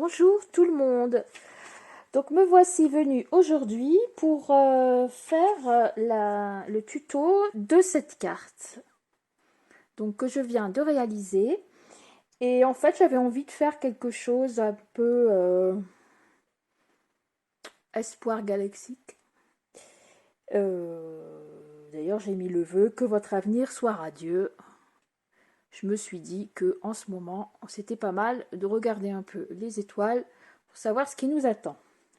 Bonjour tout le monde. Donc me voici venue aujourd'hui pour faire le tuto de cette carte. Donc que je viens de réaliser. Et en fait j'avais envie de faire quelque chose un peu espoir galaxique. D'ailleurs j'ai mis le vœu que votre avenir soit radieux. Je me suis dit que en ce moment c'était pas mal de regarder un peu les étoiles pour savoir ce qui nous attend.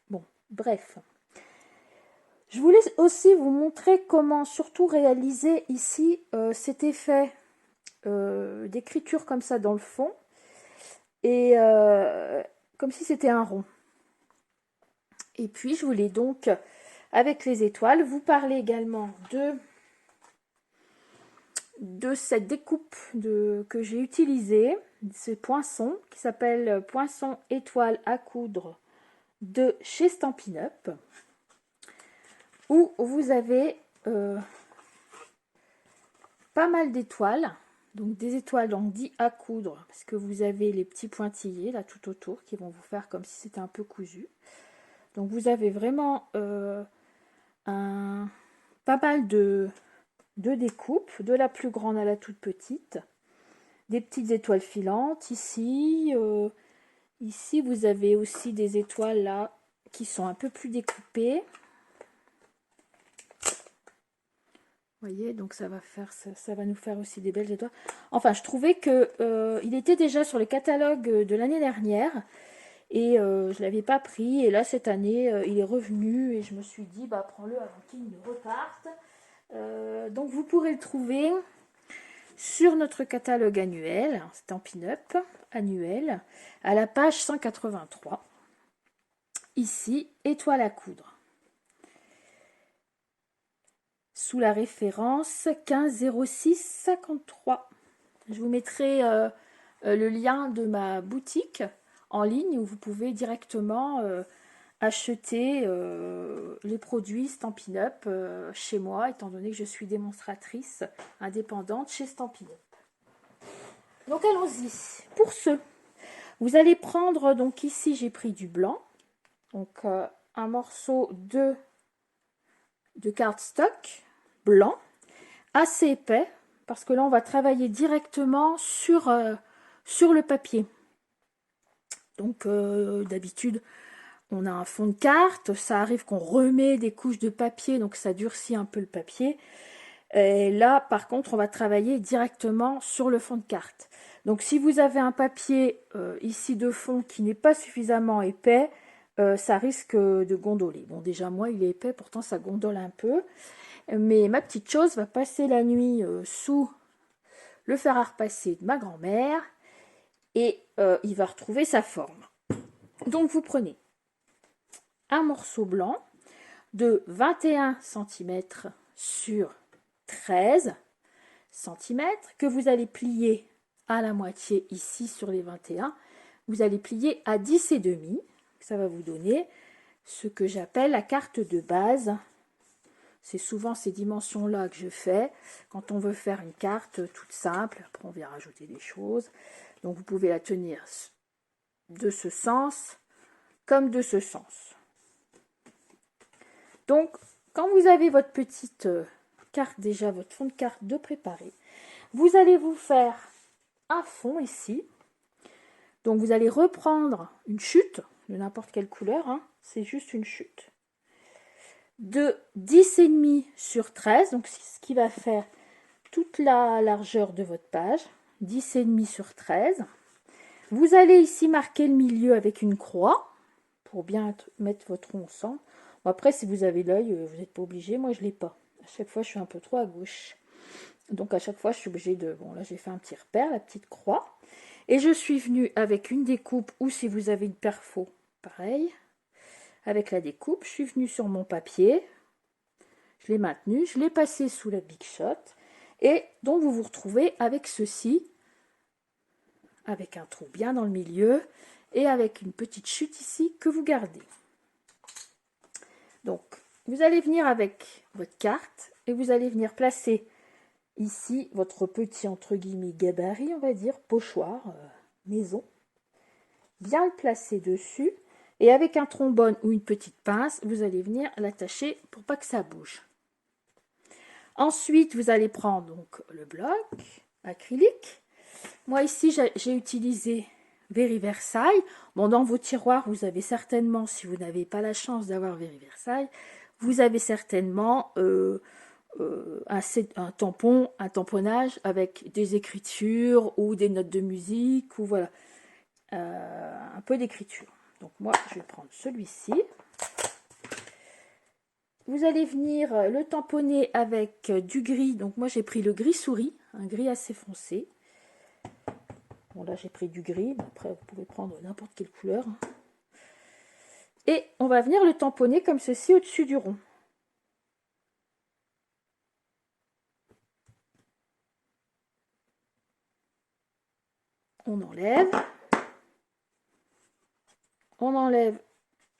Bon, bref. Je voulais aussi vous montrer comment surtout réaliser ici cet effet d'écriture comme ça dans le fond et comme si c'était un rond. Et puis je voulais donc avec les étoiles vous parler également de cette découpe que j'ai utilisée, ce poinçon qui s'appelle Poinçon étoile à coudre de chez Stampin' Up, où vous avez pas mal d'étoiles, donc des étoiles donc dit à coudre, parce que vous avez les petits pointillés là tout autour qui vont vous faire comme si c'était un peu cousu. Donc vous avez vraiment pas mal de découpes, de la plus grande à la toute petite, des petites étoiles filantes ici. Ici vous avez aussi des étoiles là qui sont un peu plus découpées. Voyez, donc ça va nous faire aussi des belles étoiles. Enfin, je trouvais que il était déjà sur le catalogue de l'année dernière et je l'avais pas pris. Et là, cette année, il est revenu et je me suis dit, bah prends-le avant qu'il ne reparte. Donc, vous pourrez le trouver sur notre catalogue annuel, Stampin' Up annuel, à la page 183. Ici, étoile à coudre. Sous la référence 150653. Je vous mettrai le lien de ma boutique en ligne où vous pouvez directement acheter les produits Stampin' Up chez moi, étant donné que je suis démonstratrice indépendante chez Stampin' Up. Donc allons-y. Pour ce, vous allez prendre, donc ici j'ai pris du blanc, donc un morceau de cardstock blanc, assez épais, parce que là on va travailler directement sur le papier. Donc d'habitude on a un fond de carte, ça arrive qu'on remet des couches de papier, donc ça durcit un peu le papier. Et là par contre on va travailler directement sur le fond de carte. Donc si vous avez un papier ici de fond qui n'est pas suffisamment épais, ça risque de gondoler. Bon, déjà moi il est épais, pourtant ça gondole un peu. Mais ma petite chose va passer la nuit sous le fer à repasser de ma grand-mère et il va retrouver sa forme. Donc vous prenez un morceau blanc de 21 cm sur 13 cm que vous allez plier à la moitié ici sur les 21. Vous allez plier à 10,5. Ça va vous donner ce que j'appelle la carte de base. C'est souvent ces dimensions-là que je fais quand on veut faire une carte toute simple. Après, on vient rajouter des choses. Donc, vous pouvez la tenir de ce sens comme de ce sens. Donc, quand vous avez votre petite carte, déjà votre fond de carte de préparé, vous allez vous faire un fond ici. Donc, vous allez reprendre une chute de n'importe quelle couleur. Hein, c'est juste une chute. De 10,5 sur 13, donc c'est ce qui va faire toute la largeur de votre page, 10,5 sur 13. Vous allez ici marquer le milieu avec une croix pour bien mettre votre rond ensemble. Bon, après, si vous avez l'œil, vous n'êtes pas obligé. Moi, je ne l'ai pas. À chaque fois, je suis un peu trop à gauche. Donc, à chaque fois, je suis obligée de... Bon, là, j'ai fait un petit repère, la petite croix. Et je suis venue avec une découpe ou si vous avez une perfo, pareil. Avec la découpe, je suis venue sur mon papier, je l'ai maintenu, je l'ai passé sous la Big Shot, et donc vous vous retrouvez avec ceci, avec un trou bien dans le milieu, et avec une petite chute ici que vous gardez. Donc, vous allez venir avec votre carte, et vous allez venir placer ici votre petit, entre guillemets, gabarit, on va dire, pochoir, maison. bien le placer dessus. Et avec un trombone ou une petite pince, vous allez venir l'attacher pour pas que ça bouge. Ensuite, vous allez prendre donc le bloc acrylique. Moi ici, j'ai utilisé Very Versailles. Bon, dans vos tiroirs, vous avez certainement, si vous n'avez pas la chance d'avoir Very Versailles, vous avez certainement un tampon, un tamponnage avec des écritures ou des notes de musique ou voilà, un peu d'écriture. Donc moi, je vais prendre celui-ci. Vous allez venir le tamponner avec du gris. Donc moi, j'ai pris le gris souris, un gris assez foncé. Bon, là, j'ai pris du gris. Mais après, vous pouvez prendre n'importe quelle couleur. Et on va venir le tamponner comme ceci au-dessus du rond. On enlève. On enlève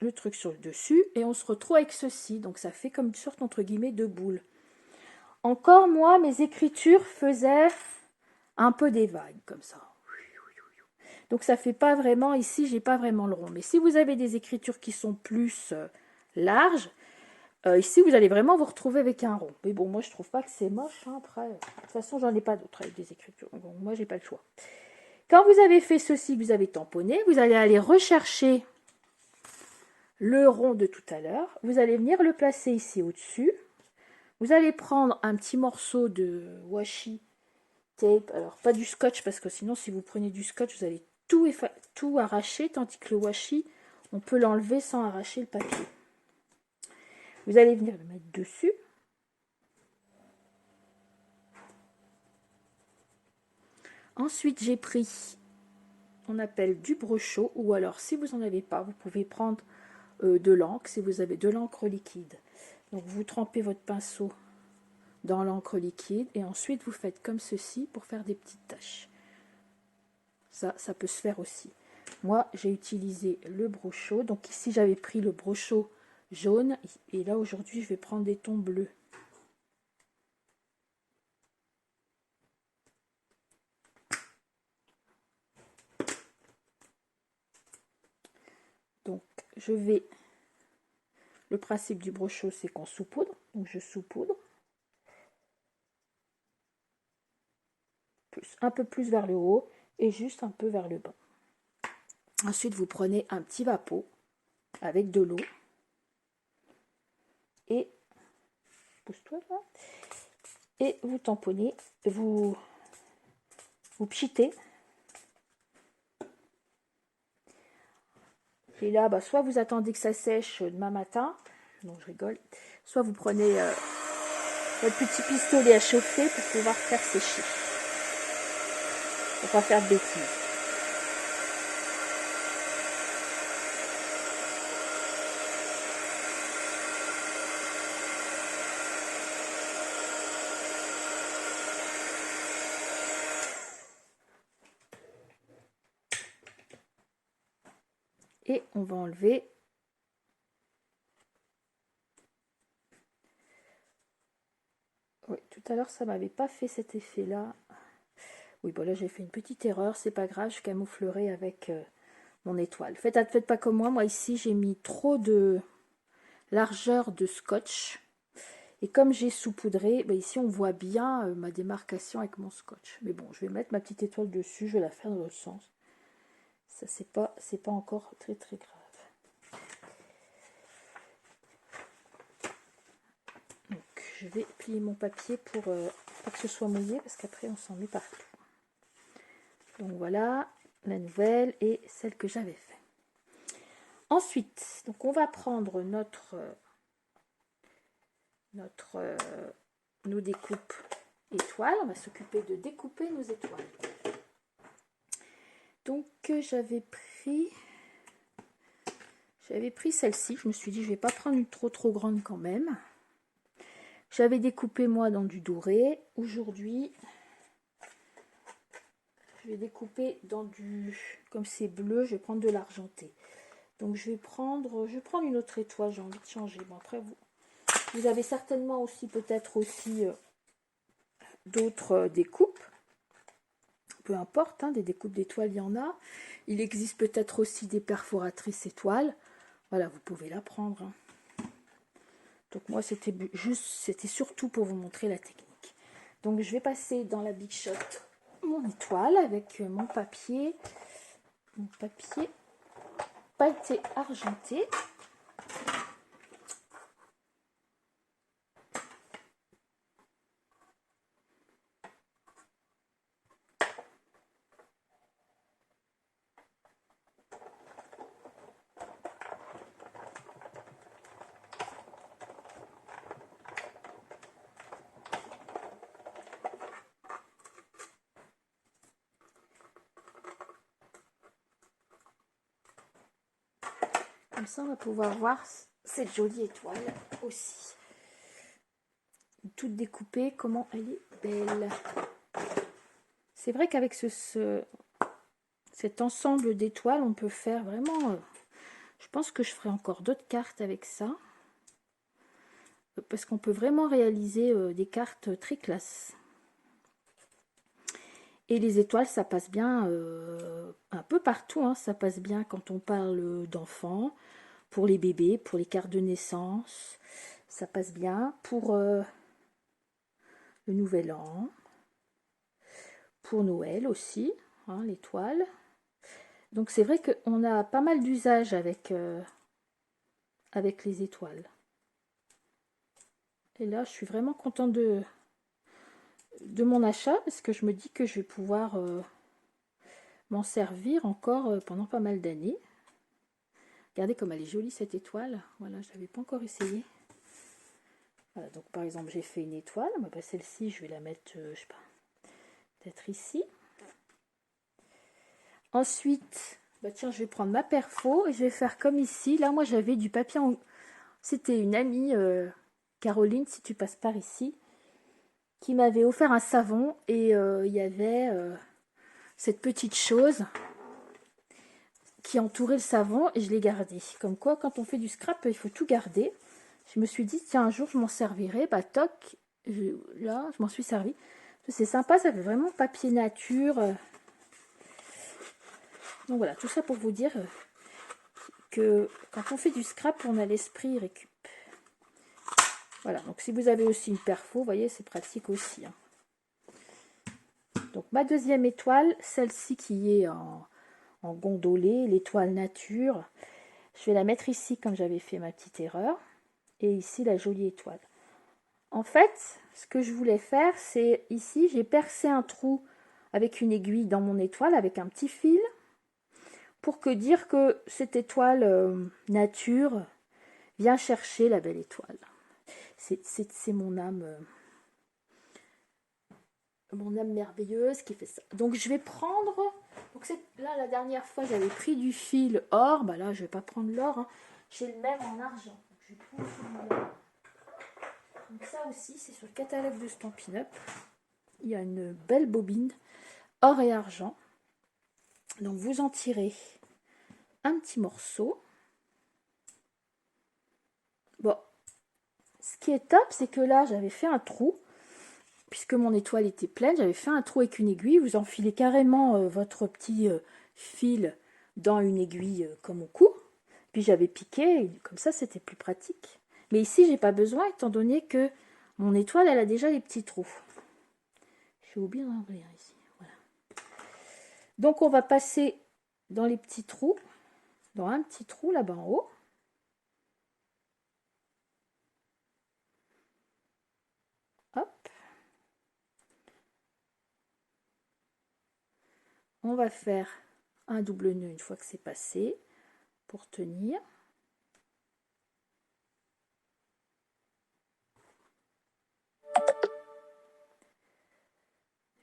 le truc sur le dessus et on se retrouve avec ceci. Donc ça fait comme une sorte entre guillemets de boule. Encore moi, mes écritures faisaient un peu des vagues comme ça. Donc ça fait pas vraiment, ici j'ai pas vraiment le rond. Mais si vous avez des écritures qui sont plus larges, ici vous allez vraiment vous retrouver avec un rond. Mais bon, moi je trouve pas que c'est moche. Hein, après, de toute façon j'en ai pas d'autres avec des écritures. Donc moi j'ai pas le choix. Quand vous avez fait ceci, vous avez tamponné, vous allez aller rechercher le rond de tout à l'heure. Vous allez venir le placer ici au-dessus. Vous allez prendre un petit morceau de washi tape. Alors, pas du scotch, parce que sinon, si vous prenez du scotch, vous allez tout arracher, tandis que le washi, on peut l'enlever sans arracher le papier. Vous allez venir le mettre dessus. Ensuite, j'ai pris, on appelle du brochot, ou alors, si vous n'en avez pas, vous pouvez prendre de l'encre, si vous avez de l'encre liquide. Donc, vous trempez votre pinceau dans l'encre liquide et ensuite vous faites comme ceci pour faire des petites taches. Ça peut se faire aussi. Moi, j'ai utilisé le brochot. Donc ici, j'avais pris le brochot jaune et là, aujourd'hui, je vais prendre des tons bleus. Donc, je vais... Le principe du brochot, c'est qu'on saupoudre. Donc, je saupoudre. Un peu plus vers le haut et juste un peu vers le bas. Ensuite, vous prenez un petit vapeau avec de l'eau et pousse-toi là, et vous tamponnez, vous pchitez. Et là, bah, soit vous attendez que ça sèche demain matin, donc je rigole, soit vous prenez votre petit pistolet à chauffer pour pouvoir faire sécher. Pour pas faire de bêtises. Et on va enlever oui, tout à l'heure ça m'avait pas fait cet effet là. Oui, bon là j'ai fait une petite erreur, c'est pas grave, je camouflerai avec mon étoile. Faites pas comme moi ici j'ai mis trop de largeur de scotch. Et comme j'ai saupoudré, bah ici on voit bien ma démarcation avec mon scotch. Mais bon, je vais mettre ma petite étoile dessus, je vais la faire dans l'autre sens. Ça c'est pas encore très très grave. Je vais plier mon papier pour pas que ce soit mouillé parce qu'après on s'en met partout. Donc voilà la nouvelle et celle que j'avais fait. Ensuite, donc on va prendre nos découpes étoiles. On va s'occuper de découper nos étoiles. Donc j'avais pris celle-ci. Je me suis dit je vais pas prendre une trop grande quand même. J'avais découpé moi dans du doré. Aujourd'hui, je vais découper dans du... Comme c'est bleu, je vais prendre de l'argenté. Donc je vais prendre une autre étoile. J'ai envie de changer. Bon après, vous avez certainement aussi peut-être aussi d'autres découpes. peu importe, hein, des découpes d'étoiles, il y en a. Il existe peut-être aussi des perforatrices étoiles. Voilà, vous pouvez la prendre. Hein. Donc moi, c'était surtout pour vous montrer la technique. Donc je vais passer dans la Big Shot mon étoile avec mon papier pailleté argenté. Comme ça, on va pouvoir voir cette jolie étoile aussi. Toute découpée, comment elle est belle. C'est vrai qu'avec cet ensemble d'étoiles, on peut faire vraiment... je pense que je ferai encore d'autres cartes avec ça. Parce qu'on peut vraiment réaliser des cartes très classe. Et les étoiles, ça passe bien un peu partout. Hein. Ça passe bien quand on parle d'enfants, pour les bébés, pour les cartes de naissance. Ça passe bien pour le Nouvel An. Pour Noël aussi, hein, l'étoile. Donc c'est vrai qu'on a pas mal d'usages avec les étoiles. Et là, je suis vraiment contente de mon achat parce que je me dis que je vais pouvoir m'en servir encore pendant pas mal d'années. Regardez comme elle est jolie cette étoile. Voilà, je l'avais pas encore essayé. Voilà, donc par exemple, j'ai fait une étoile. Bah, celle-ci, je vais la mettre, je sais pas, peut-être ici. Ensuite, bah tiens, je vais prendre ma perfo et je vais faire comme ici. Là, moi, j'avais du papier en... C'était une amie, Caroline, si tu passes par ici, qui m'avait offert un savon et il y avait cette petite chose qui entourait le savon et je l'ai gardé. Comme quoi, quand on fait du scrap, il faut tout garder. Je me suis dit, tiens, un jour, je m'en servirai. Bah, toc, là, je m'en suis servi. C'est sympa, ça fait vraiment papier nature. Donc voilà, tout ça pour vous dire que quand on fait du scrap, on a l'esprit récup. Voilà, donc si vous avez aussi une perfo, vous voyez, c'est pratique aussi. Hein. Donc ma deuxième étoile, celle-ci qui est en gondolé, l'étoile nature. Je vais la mettre ici comme j'avais fait ma petite erreur. Et ici, la jolie étoile. En fait, ce que je voulais faire, c'est ici, j'ai percé un trou avec une aiguille dans mon étoile, avec un petit fil, pour dire que cette étoile nature vient chercher la belle étoile. C'est mon âme merveilleuse qui fait ça. Donc je vais prendre, donc là la dernière fois j'avais pris du fil or, bah là je vais pas prendre l'or, hein. J'ai le même en argent. Donc, je vais prendre celui-là. Donc ça aussi c'est sur le catalogue de Stampin' Up. Il y a une belle bobine or et argent. Donc vous en tirez un petit morceau. Bon, ce qui est top, c'est que là j'avais fait un trou. Puisque mon étoile était pleine, j'avais fait un trou avec une aiguille. Vous enfilez carrément votre petit fil dans une aiguille comme au cou. Puis j'avais piqué, et comme ça c'était plus pratique. Mais ici j'ai pas besoin étant donné que mon étoile elle a déjà les petits trous. J'ai oublié d'en remplir ici. Voilà. Donc on va passer dans les petits trous, dans un petit trou là-bas en haut. Hop. On va faire un double nœud une fois que c'est passé pour tenir.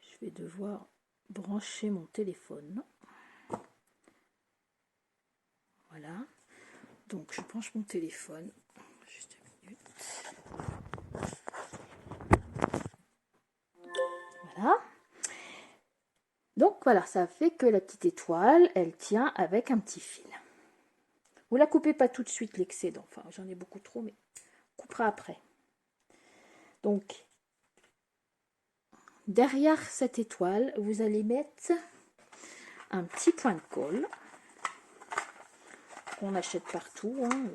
Je vais devoir brancher mon téléphone. Voilà. Donc je branche mon téléphone. Juste une minute. Voilà. Donc voilà, ça fait que la petite étoile, elle tient avec un petit fil. Vous la coupez pas tout de suite l'excédent. Enfin, j'en ai beaucoup trop, mais on coupera après. Donc, derrière cette étoile, vous allez mettre un petit point de colle qu'on achète partout. Hein.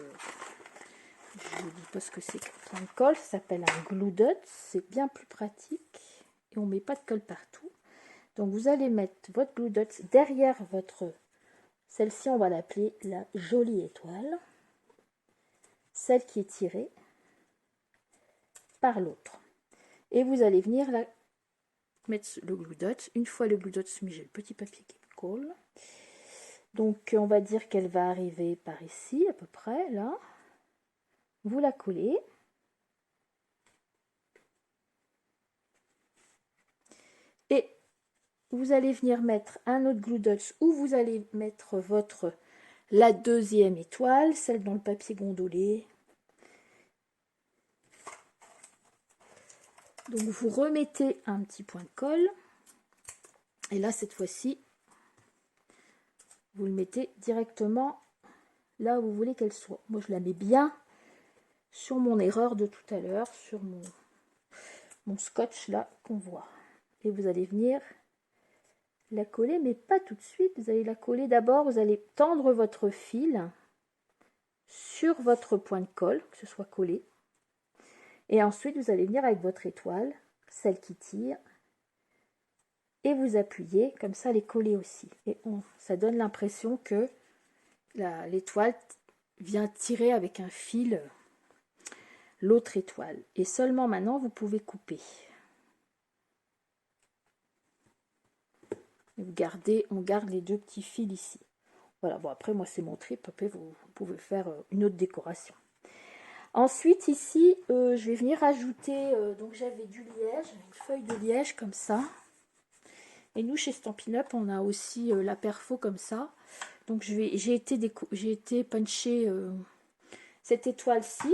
Je ne vous dis pas ce que c'est qu'un point de colle, ça s'appelle un glue dot, c'est bien plus pratique et on ne met pas de colle partout. Donc vous allez mettre votre glue dot derrière votre, celle-ci on va l'appeler la jolie étoile, celle qui est tirée par l'autre. Et vous allez venir là, mettre le glue dot. Une fois le glue dot soumis, j'ai le petit papier qui me colle. Donc on va dire qu'elle va arriver par ici à peu près, là. Vous la collez. Et vous allez venir mettre un autre glue dot où vous allez mettre la deuxième étoile, celle dans le papier gondolé. Donc vous remettez un petit point de colle. Et là, cette fois-ci, vous le mettez directement là où vous voulez qu'elle soit. Moi, je la mets bien sur mon erreur de tout à l'heure, sur mon scotch là qu'on voit. Et vous allez venir la coller, mais pas tout de suite. Vous allez la coller d'abord, vous allez tendre votre fil sur votre point de colle, que ce soit collé. Et ensuite, vous allez venir avec votre étoile, celle qui tire, et vous appuyez, comme ça, elle est collée aussi. Et ça donne l'impression que l'étoile vient tirer avec un fil l'autre étoile. Et seulement maintenant, vous pouvez couper. On garde les deux petits fils ici. Voilà, bon après, moi, c'est mon trip. Après, vous pouvez faire une autre décoration. Ensuite, ici, je vais venir ajouter, donc j'avais du liège, une feuille de liège comme ça. Et nous, chez Stampin' Up, on a aussi la perfo comme ça. Donc, j'ai été puncher cette étoile-ci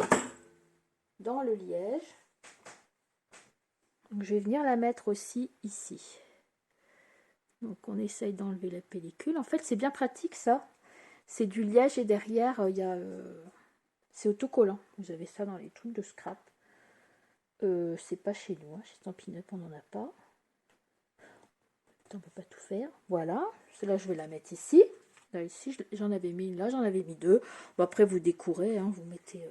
dans le liège. Donc, je vais venir la mettre aussi ici. Donc, on essaye d'enlever la pellicule. En fait, c'est bien pratique, ça. C'est du liège et derrière, il y a... c'est autocollant. Vous avez ça dans les trucs de scrap. C'est pas chez nous. Hein. Chez Stampin' Up, on n'en a pas. On ne peut pas tout faire. Voilà. Celle-là, je vais la mettre ici. Là, ici, j'en avais mis une. Là, j'en avais mis deux. Bon, après, vous décourez. Hein, vous mettez...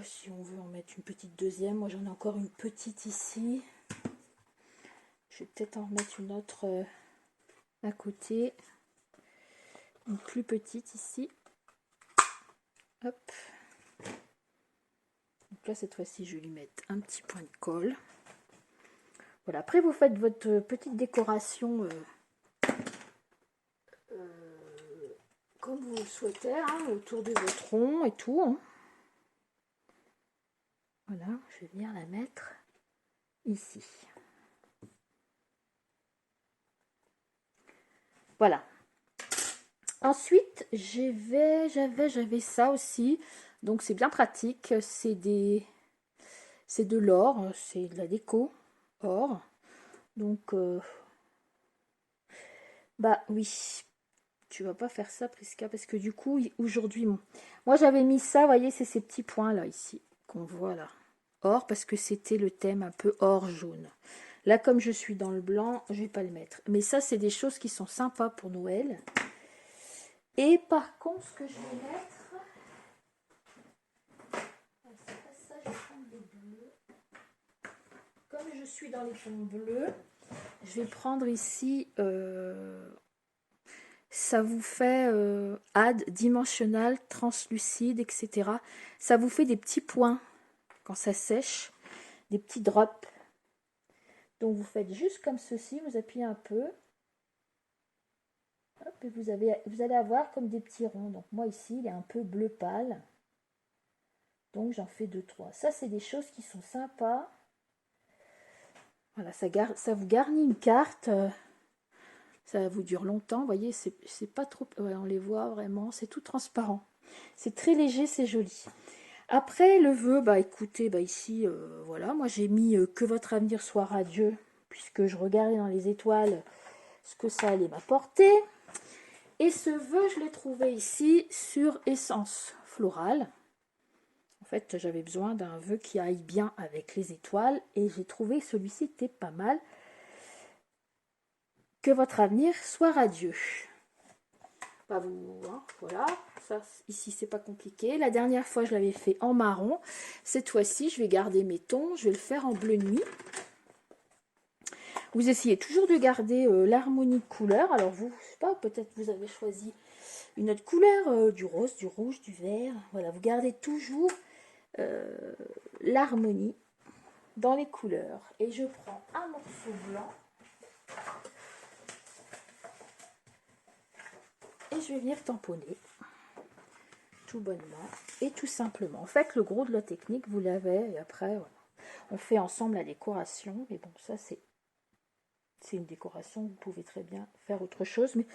si on veut en mettre une petite deuxième. Moi, j'en ai encore une petite ici. Je vais peut-être en remettre une autre à côté. Une plus petite ici. Hop. Donc là, cette fois-ci, je vais lui mettre un petit point de colle. Voilà. Après, vous faites votre petite décoration comme vous le souhaitez, hein, autour de votre rond et tout. Hein. Voilà, je vais venir la mettre ici. Voilà. Ensuite, j'avais ça aussi. Donc, c'est bien pratique. C'est de l'or. C'est de la déco or. Donc, bah oui. Tu vas pas faire ça, Prisca, parce que du coup, aujourd'hui, moi, j'avais mis ça, vous voyez, c'est ces petits points là, ici, qu'on voit là. Or, parce que c'était le thème un peu or jaune. Là, comme je suis dans le blanc, je vais pas le mettre. Mais ça, c'est des choses qui sont sympas pour Noël. Et par contre, ce que je vais mettre... Ça, je vais prendre des bleus. Comme je suis dans les tons bleus, je vais prendre ici... ça vous fait add, dimensionnel, translucide, etc. Ça vous fait des petits points quand ça sèche, des petits drops. Donc vous faites juste comme ceci, vous appuyez un peu. Hop, et vous allez avoir comme des petits ronds. Donc moi ici, il est un peu bleu pâle. Donc j'en fais 2-3. Ça, c'est des choses qui sont sympas. Voilà, ça vous garnit une carte. Ça vous dure longtemps, vous voyez, c'est pas trop... Ouais, on les voit vraiment, c'est tout transparent. C'est très léger, c'est joli. Après, le vœu, bah écoutez, bah ici, voilà, moi j'ai mis que votre avenir soit radieux, puisque je regardais dans les étoiles ce que ça allait m'apporter. Et ce vœu, je l'ai trouvé ici sur Essence Florale. En fait, j'avais besoin d'un vœu qui aille bien avec les étoiles et j'ai trouvé celui-ci était pas mal. Que votre avenir soit radieux. Pas vous, hein, voilà. Ça, ici, c'est pas compliqué. La dernière fois, je l'avais fait en marron. Cette fois-ci, je vais garder mes tons. Je vais le faire en bleu nuit. Vous essayez toujours de garder l'harmonie de couleurs. Alors, vous, je sais pas, peut-être vous avez choisi une autre couleur, du rose, du rouge, du vert. Voilà, vous gardez toujours l'harmonie dans les couleurs. Et je prends un morceau blanc. Et je vais venir tamponner tout bonnement et tout simplement. En fait, le gros de la technique, vous l'avez, et après, voilà. On fait ensemble la décoration. Mais bon, ça, c'est une décoration. Vous pouvez très bien faire autre chose. Mais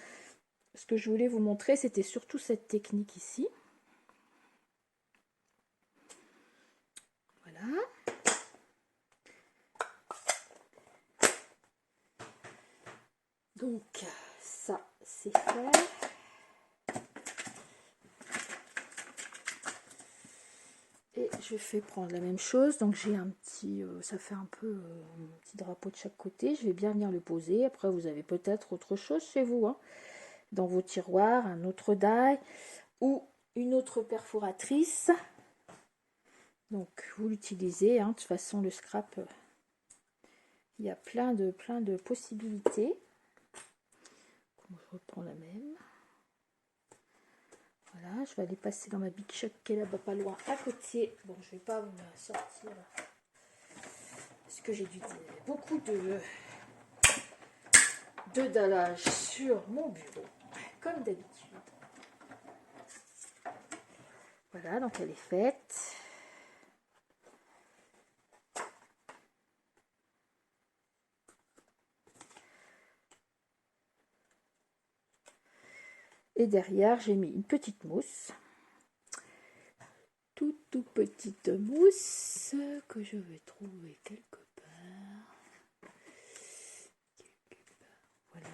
ce que je voulais vous montrer, c'était surtout cette technique ici. Voilà. Donc, ça, c'est fait. Et je fais prendre la même chose. Donc, j'ai un petit, ça fait un peu un petit drapeau de chaque côté. Je vais bien venir le poser. Après, vous avez peut-être autre chose chez vous, hein, dans vos tiroirs, un autre die ou une autre perforatrice. Donc, vous l'utilisez. Hein. De toute façon, le scrap, il y a plein de possibilités. Je reprends la même. Voilà, je vais aller passer dans ma Big Shot qui est là-bas pas loin à côté. Bon, je vais pas vous la sortir parce que j'ai beaucoup de dallage sur mon bureau, comme d'habitude. Voilà, donc elle est faite. Et derrière, j'ai mis une petite mousse. Tout petite mousse que je vais trouver quelque part. Voilà.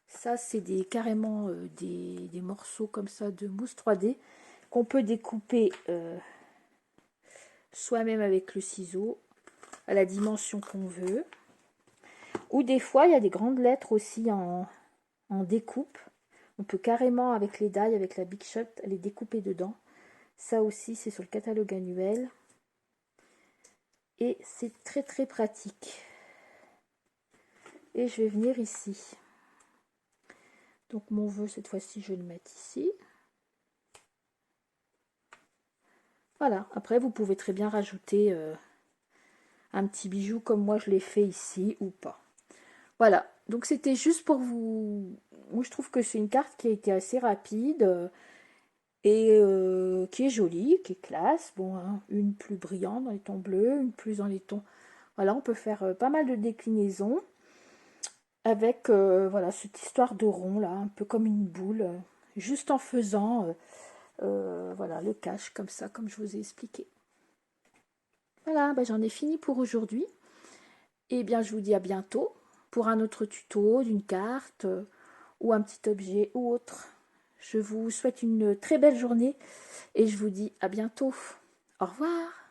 Ça, c'est carrément des morceaux comme ça de mousse 3D qu'on peut découper soi-même avec le ciseau à la dimension qu'on veut. Ou des fois, il y a des grandes lettres aussi en découpe. On peut carrément, avec les die, avec la Big Shot, les découper dedans. Ça aussi, c'est sur le catalogue annuel. Et c'est très pratique. Et je vais venir ici. Donc mon vœu, cette fois-ci, je vais le mettre ici. Voilà. Après, vous pouvez très bien rajouter un petit bijou comme moi, je l'ai fait ici ou pas. Voilà. Donc c'était juste pour vous... Moi, je trouve que c'est une carte qui a été assez rapide. Et qui est jolie, qui est classe. Bon, hein, une plus brillante dans les tons bleus, une plus dans les tons... Voilà, on peut faire pas mal de déclinaisons avec voilà, cette histoire de rond là, un peu comme une boule, juste en faisant voilà, le cache comme ça, comme je vous ai expliqué. Voilà, ben, j'en ai fini pour aujourd'hui. Et bien, je vous dis à bientôt pour un autre tuto d'une carte ou un petit objet ou autre. Je vous souhaite une très belle journée et je vous dis à bientôt. Au revoir.